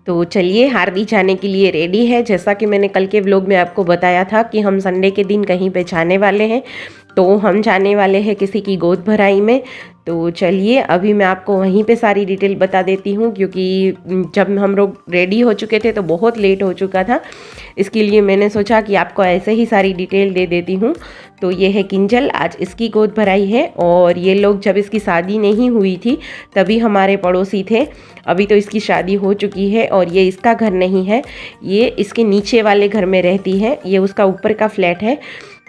तो चलिए, हार्दी जाने के लिए रेडी है। जैसा कि मैंने कल के व्लॉग में आपको बताया था कि हम संडे के दिन कहीं पे जाने वाले हैं, तो हम जाने वाले हैं किसी की गोद भराई में। तो चलिए, अभी मैं आपको वहीं पे सारी डिटेल बता देती हूँ, क्योंकि जब हम लोग रेडी हो चुके थे तो बहुत लेट हो चुका था। इसके लिए मैंने सोचा कि आपको ऐसे ही सारी डिटेल दे देती हूँ। तो ये है किंजल, आज इसकी गोद भराई है। और ये लोग जब इसकी शादी नहीं हुई थी तभी हमारे पड़ोसी थे। अभी तो इसकी शादी हो चुकी है और ये इसका घर नहीं है, ये इसके नीचे वाले घर में रहती है। ये उसका ऊपर का फ्लैट है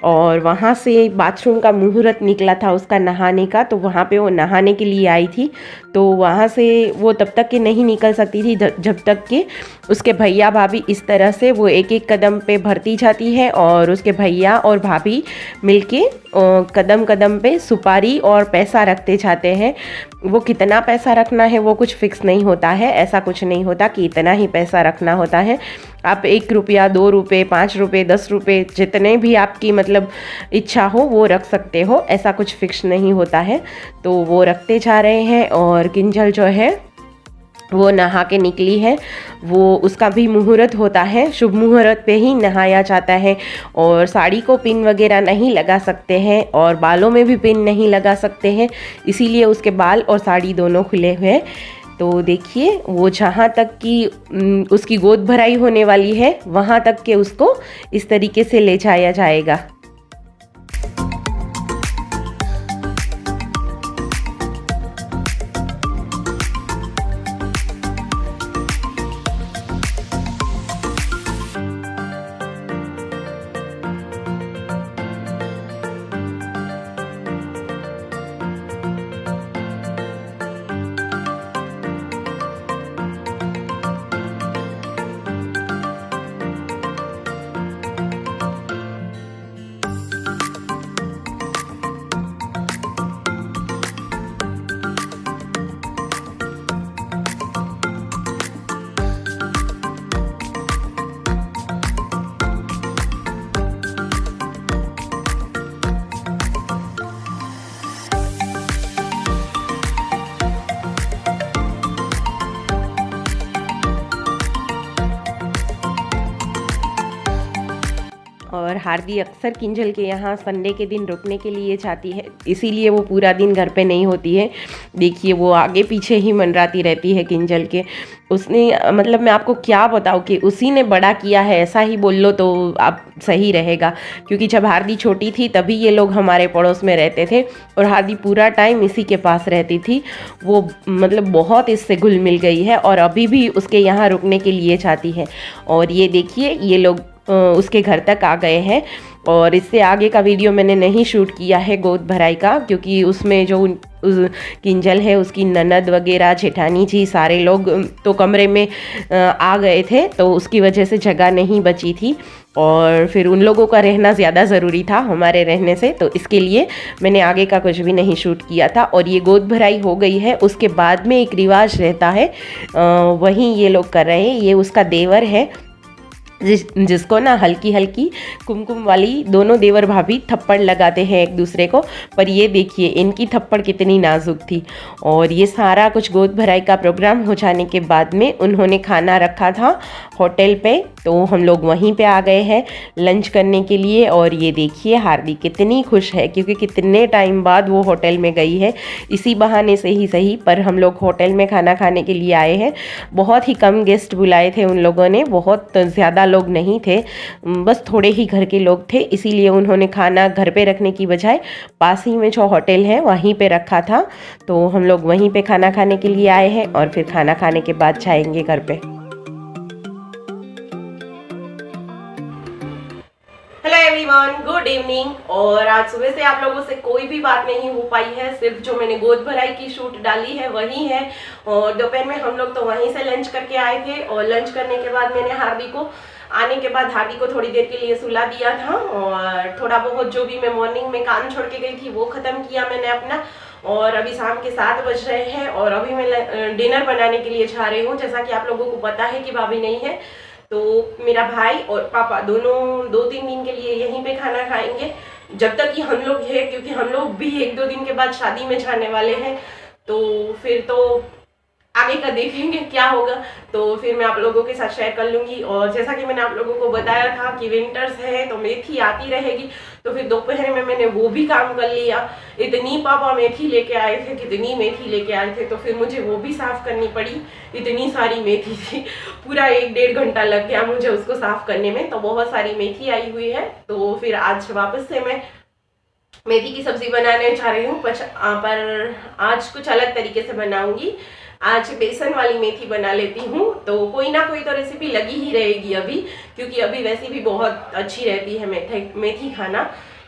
और वहाँ से बाथरूम का मुहूर्त निकला था उसका नहाने का, तो वहाँ पे वो नहाने के लिए आई थी। तो वहाँ से वो तब तक के नहीं निकल सकती थी जब तक कि उसके भैया भाभी इस तरह से वो एक एक कदम पे भरती जाती है और उसके भैया और भाभी मिलके कदम कदम पे सुपारी और पैसा रखते जाते हैं। वो कितना पैसा रखना है वो कुछ फिक्स नहीं होता है, ऐसा कुछ नहीं होता कि इतना ही पैसा रखना होता है। आप 1 रुपया, 2 रुपये, 5 रुपये, 10 रुपये, जितने भी आपकी मतलब इच्छा हो वो रख सकते हो, ऐसा कुछ फिक्स नहीं होता है। तो वो रखते जा रहे हैं और किंजल जो है वो नहा के निकली है। वो उसका भी मुहूर्त होता है, शुभ मुहूर्त पे ही नहाया जाता है। और साड़ी को पिन वगैरह नहीं लगा सकते हैं और बालों में भी पिन नहीं लगा सकते हैं, इसीलिए उसके बाल और साड़ी दोनों खुले हुए हैं। तो देखिए, वो जहाँ तक कि उसकी गोद भराई होने वाली है वहाँ तक के उसको इस तरीके से ले जाया जाएगा। और हार्दी अक्सर किंजल के यहाँ संडे के दिन रुकने के लिए जाती है, इसीलिए वो पूरा दिन घर पे नहीं होती है। देखिए, वो आगे पीछे ही मंडराती रहती है किंजल के। उसने मतलब मैं आपको क्या बताऊँ कि उसी ने बड़ा किया है, ऐसा ही बोल लो तो आप सही रहेगा। क्योंकि जब हार्दी छोटी थी तभी ये लोग हमारे पड़ोस में रहते थे और हार्दी पूरा टाइम इसी के पास रहती थी। वो मतलब बहुत इससे घुल मिल गई है और अभी भी उसके यहाँ रुकने के लिए जाती है। और ये देखिए, ये लोग उसके घर तक आ गए हैं। और इससे आगे का वीडियो मैंने नहीं शूट किया है गोद भराई का, क्योंकि उसमें जो किंजल है उसकी ननद वगैरह, जेठानी जी, सारे लोग तो कमरे में आ गए थे, तो उसकी वजह से जगह नहीं बची थी। और फिर उन लोगों का रहना ज़्यादा ज़रूरी था हमारे रहने से, तो इसके लिए मैंने आगे का कुछ भी नहीं शूट किया था। और ये गोद भराई हो गई है, उसके बाद में एक रिवाज रहता है, वही ये लोग कर रहे हैं। ये उसका देवर है जिसको ना हल्की हल्की कुमकुम वाली दोनों देवर भाभी थप्पड़ लगाते हैं एक दूसरे को। पर ये देखिए, इनकी थप्पड़ कितनी नाजुक थी। और ये सारा कुछ गोद भराई का प्रोग्राम हो जाने के बाद में उन्होंने खाना रखा था होटल पे, तो हम लोग वहीं पे आ गए हैं लंच करने के लिए। और ये देखिए, हार्दी कितनी खुश है, क्योंकि कितने टाइम बाद वो होटल में गई है। इसी बहाने से ही सही, पर हम लोग होटल में खाना खाने के लिए आए हैं। बहुत ही कम गेस्ट बुलाए थे उन लोगों ने, बहुत ज़्यादा लोग नहीं थे, बस थोड़े ही घर के लोग थे। इसीलिए उन्होंने खाना घर पे रखने की बजाय पास ही में जो होटल है वहीं पे रखा था। तो हम लोग वहीं पे खाना खाने के लिए आए हैं और फिर खाना खाने के बाद जाएंगे घर पे। Hello everyone, good evening. और आज सुबह से आप लोगों से कोई भी बात नहीं हो पाई है, सिर्फ जो मैंने गोद भराई की शूट डाली है वही है। और दोपहर में हम लोग तो वहीं से लंच करके आए थे और लंच करने के बाद मैंने हार्दी को आने के बाद हार्दी को थोड़ी देर के लिए सुला दिया था और थोड़ा बहुत जो भी मैं मॉर्निंग में काम छोड़ के गई थी वो ख़त्म किया मैंने अपना। और अभी शाम के 7 बज रहे हैं और अभी मैं डिनर बनाने के लिए जा रही हूँ। जैसा कि आप लोगों को पता है कि भाभी नहीं है, तो मेरा भाई और पापा दोनों 2-3 दिन के लिए यहीं पे खाना खाएंगे जब तक कि हम लोग हैं, क्योंकि हम लोग भी 1-2 दिन के बाद शादी में जाने वाले हैं। तो फिर तो आगे का देखेंगे क्या होगा, तो फिर मैं आप लोगों के साथ शेयर कर लूँगी। और जैसा कि मैंने आप लोगों को बताया था कि विंटर्स है तो मेथी आती रहेगी, तो फिर दोपहर में मैंने वो भी काम कर लिया। इतनी पापा मेथी लेके आए थे, कितनी मेथी लेके आए थे, तो फिर मुझे वो भी साफ़ करनी पड़ी। इतनी सारी मेथी थी, पूरा 1-1.5 घंटा लग गया मुझे उसको साफ़ करने में। तो बहुत सारी मेथी आई हुई है, तो फिर आज वापस से मैं मेथी की सब्ज़ी बनाने जा रही हूँ, पर आज कुछ अलग तरीके से बनाऊंगी। आज बेसन वाली मेथी बना लेती हूँ, तो कोई ना कोई तो रेसिपी लगी ही रहेगी अभी, क्योंकि अभी वैसे भी बहुत अच्छी रहती है मेथी खाना।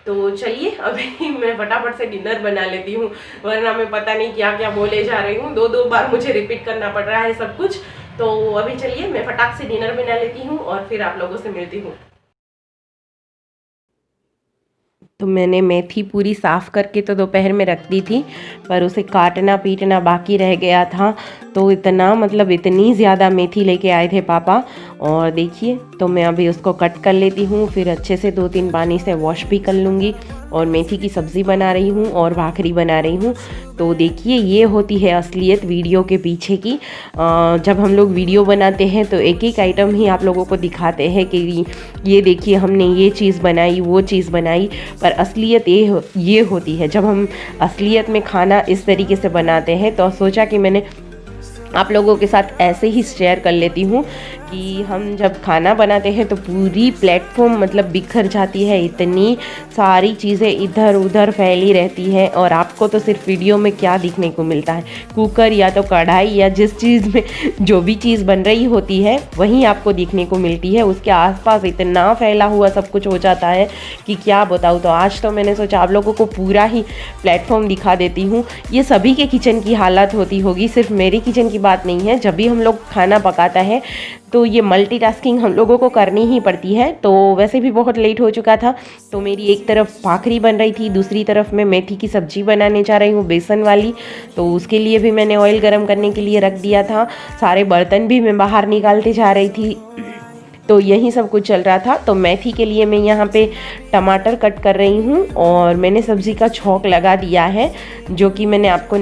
तो चलिए अभी मैं फटाफट से डिनर बना लेती हूँ, वरना मैं पता नहीं क्या क्या बोले जा रही हूँ, 2-2 बार मुझे रिपीट करना पड़ रहा है सब कुछ। तो अभी चलिए मैं फटाक से डिनर बना लेती हूँ और फिर आप लोगों से मिलती हूँ। तो मैंने मेथी पूरी साफ़ करके तो दोपहर में रख दी थी, पर उसे काटना पीटना बाकी रह गया था। तो इतना मतलब इतनी ज़्यादा मेथी लेके आए थे पापा, और देखिए तो मैं अभी उसको कट कर लेती हूँ, फिर अच्छे से 2-3 पानी से वॉश भी कर लूँगी। और मेथी की सब्ज़ी बना रही हूँ और भाखरी बना रही हूँ। तो देखिए ये होती है असलियत वीडियो के पीछे की। जब हम लोग वीडियो बनाते हैं तो एक एक आइटम ही आप लोगों को दिखाते हैं कि ये देखिए हमने ये चीज़ बनाई, वो चीज़ बनाई, पर असलियत ये होती है। जब हम असलियत में खाना इस तरीके से बनाते हैं, तो सोचा कि मैंने आप लोगों के साथ ऐसे ही शेयर कर लेती हूँ कि हम जब खाना बनाते हैं तो पूरी प्लेटफॉर्म मतलब बिखर जाती है, इतनी सारी चीज़ें इधर उधर फैली रहती है। और आपको तो सिर्फ वीडियो में क्या दिखने को मिलता है, कुकर या तो कढ़ाई या जिस चीज़ में जो भी चीज़ बन रही होती है वहीं आपको दिखने को मिलती है, उसके आसपास इतना फैला हुआ सब कुछ हो जाता है कि क्या बताऊँ। तो आज तो मैंने सोचा आप लोगों को पूरा ही प्लेटफॉर्म दिखा देती हूँ। ये सभी के किचन की हालत होती होगी, सिर्फ मेरी किचन की बात नहीं है। जब भी हम लोग खाना पकाता है तो ये मल्टीटास्किंग हम लोगों को करनी ही पड़ती है। तो वैसे भी बहुत लेट हो चुका था, तो मेरी एक तरफ भाखरी बन रही थी, दूसरी तरफ मैं मेथी की सब्ज़ी बनाने जा रही हूँ बेसन वाली। तो उसके लिए भी मैंने ऑयल गरम करने के लिए रख दिया था, सारे बर्तन भी मैं बाहर निकालते जा रही थी। तो यही सब कुछ चल रहा था। तो मेथी के लिए मैं यहाँ पे टमाटर कट कर रही हूँ, और मैंने सब्ज़ी का छौंक लगा दिया है, जो कि मैं आपको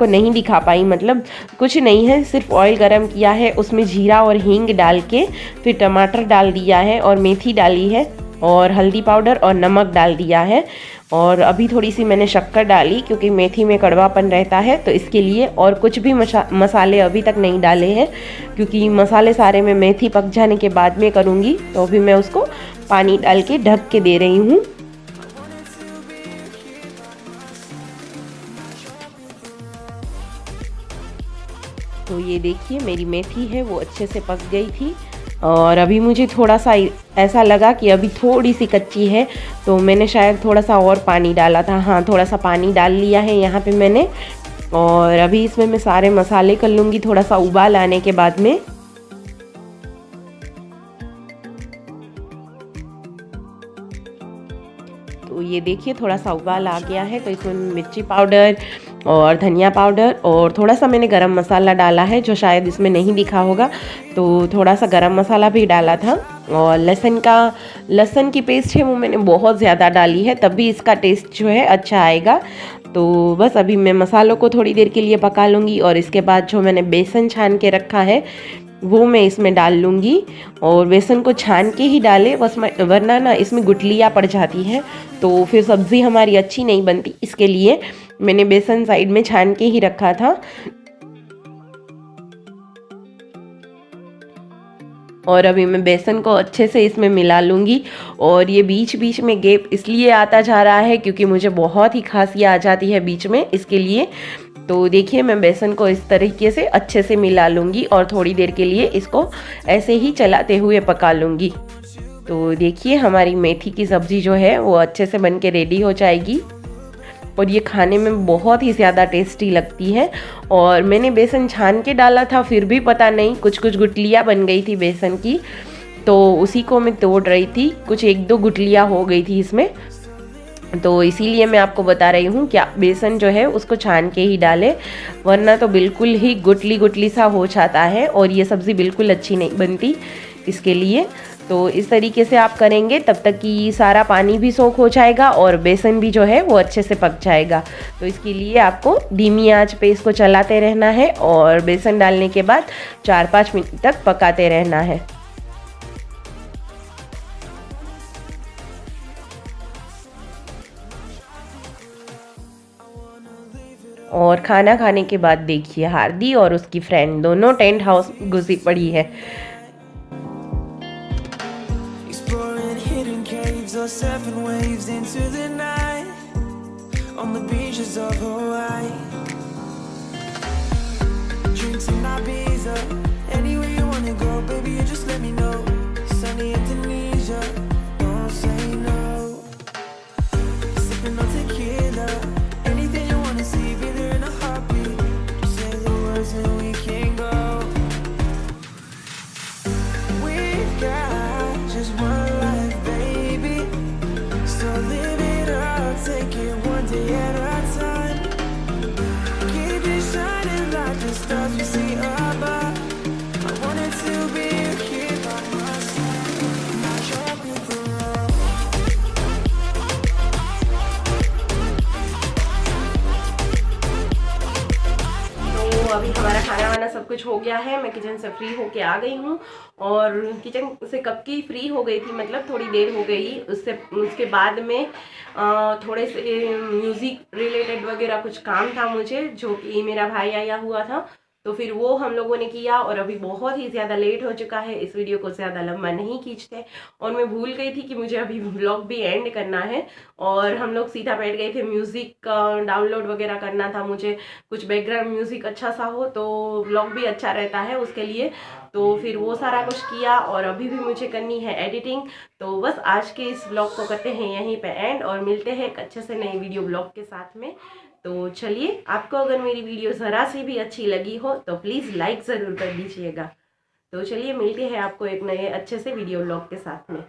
नहीं दिखा पाई। मतलब कुछ नहीं है, सिर्फ ऑयल गरम किया है, उसमें जीरा और हींग डाल के फिर टमाटर डाल दिया है और मेथी डाली है और हल्दी पाउडर और नमक डाल दिया है। और अभी थोड़ी सी मैंने शक्कर डाली क्योंकि मेथी में कड़वापन रहता है, तो इसके लिए। और कुछ भी मसाले अभी तक नहीं डाले हैं, क्योंकि मसाले सारे मैं मेथी पक जाने के बाद में करूँगी। तो अभी मैं उसको पानी डाल के ढक के दे रही हूँ। तो ये देखिए मेरी मेथी है वो अच्छे से पक गई थी, और अभी मुझे थोड़ा सा ऐसा लगा कि अभी थोड़ी सी कच्ची है, तो मैंने शायद थोड़ा सा और पानी डाला था। हाँ, थोड़ा सा पानी डाल लिया है यहाँ पे मैंने। और अभी इसमें मैं सारे मसाले कर लूँगी थोड़ा सा उबाल आने के बाद में। तो ये देखिए थोड़ा सा उबाल आ गया है, तो इसमें मिर्ची पाउडर और धनिया पाउडर और थोड़ा सा मैंने गरम मसाला डाला है, जो शायद इसमें नहीं दिखा होगा। तो थोड़ा सा गरम मसाला भी डाला था। और लहसुन की पेस्ट है वो मैंने बहुत ज़्यादा डाली है, तब भी इसका टेस्ट जो है अच्छा आएगा। तो बस अभी मैं मसालों को थोड़ी देर के लिए पका लूँगी, और इसके बाद जो मैंने बेसन छान के रखा है वो मैं इसमें डाल लूँगी। और बेसन को छान के ही डालें, बस वरना ना इसमें गुठलियाँ पड़ जाती हैं, तो फिर सब्ज़ी हमारी अच्छी नहीं बनती। इसके लिए मैंने बेसन साइड में छान के ही रखा था। और अभी मैं बेसन को अच्छे से इसमें मिला लूँगी। और ये बीच बीच में गैप इसलिए आता जा रहा है क्योंकि मुझे बहुत ही खांसी आ जाती है बीच में, इसके लिए। तो देखिए मैं बेसन को इस तरीके से अच्छे से मिला लूँगी और थोड़ी देर के लिए इसको ऐसे ही चलाते हुए पका लूँगी। तो देखिए हमारी मेथी की सब्ज़ी जो है वो अच्छे से बन के रेडी हो जाएगी, और ये खाने में बहुत ही ज़्यादा टेस्टी लगती है। और मैंने बेसन छान के डाला था, फिर भी पता नहीं कुछ गुठलियाँ बन गई थी बेसन की, तो उसी को मैं तोड़ रही थी। कुछ 1-2 गुठलियाँ हो गई थी इसमें, तो इसीलिए मैं आपको बता रही हूँ कि बेसन जो है उसको छान के ही डालें, वरना तो बिल्कुल ही गुठली गुठली सा हो जाता है और ये सब्ज़ी बिल्कुल अच्छी नहीं बनती, इसके लिए। तो इस तरीके से आप करेंगे तब तक कि सारा पानी भी सोख हो जाएगा और बेसन भी जो है वो अच्छे से पक जाएगा। तो इसके लिए आपको धीमी आंच पे इसको चलाते रहना है और बेसन डालने के बाद 4-5 मिनट तक पकाते रहना है। और खाना खाने के बाद देखिए हार्दी और उसकी फ्रेंड दोनों टेंट हाउस में घुसी पड़ी है। अभी हमारा खाना वाना सब कुछ हो गया है। मैं किचन से फ्री होके आ गई हूँ और किचन से कब की फ्री हो गई थी, मतलब थोड़ी देर हो गई। उसके बाद में थोड़े से म्यूज़िक रिलेटेड वगैरह कुछ काम था मुझे, जो कि मेरा भाई आया हुआ था, तो फिर वो हम लोगों ने किया। और अभी बहुत ही ज़्यादा लेट हो चुका है, इस वीडियो को ज़्यादा लंबा नहीं खींचते। और मैं भूल गई थी कि मुझे अभी व्लॉग भी एंड करना है और हम लोग सीधा बैठ गए थे। म्यूज़िक डाउनलोड वगैरह करना था मुझे, कुछ बैकग्राउंड म्यूज़िक अच्छा सा हो तो व्लॉग भी अच्छा रहता है उसके लिए। तो फिर वो सारा कुछ किया और अभी भी मुझे करनी है एडिटिंग। तो बस आज के इस व्लॉग को करते हैं यहीं पे एंड और मिलते हैं एक अच्छे से नए वीडियो व्लॉग के साथ में। तो चलिए, आपको अगर मेरी वीडियो ज़रा सी भी अच्छी लगी हो तो प्लीज़ लाइक ज़रूर कर दीजिएगा। तो चलिए मिलते हैं आपको एक नए अच्छे से वीडियो व्लॉग के साथ में।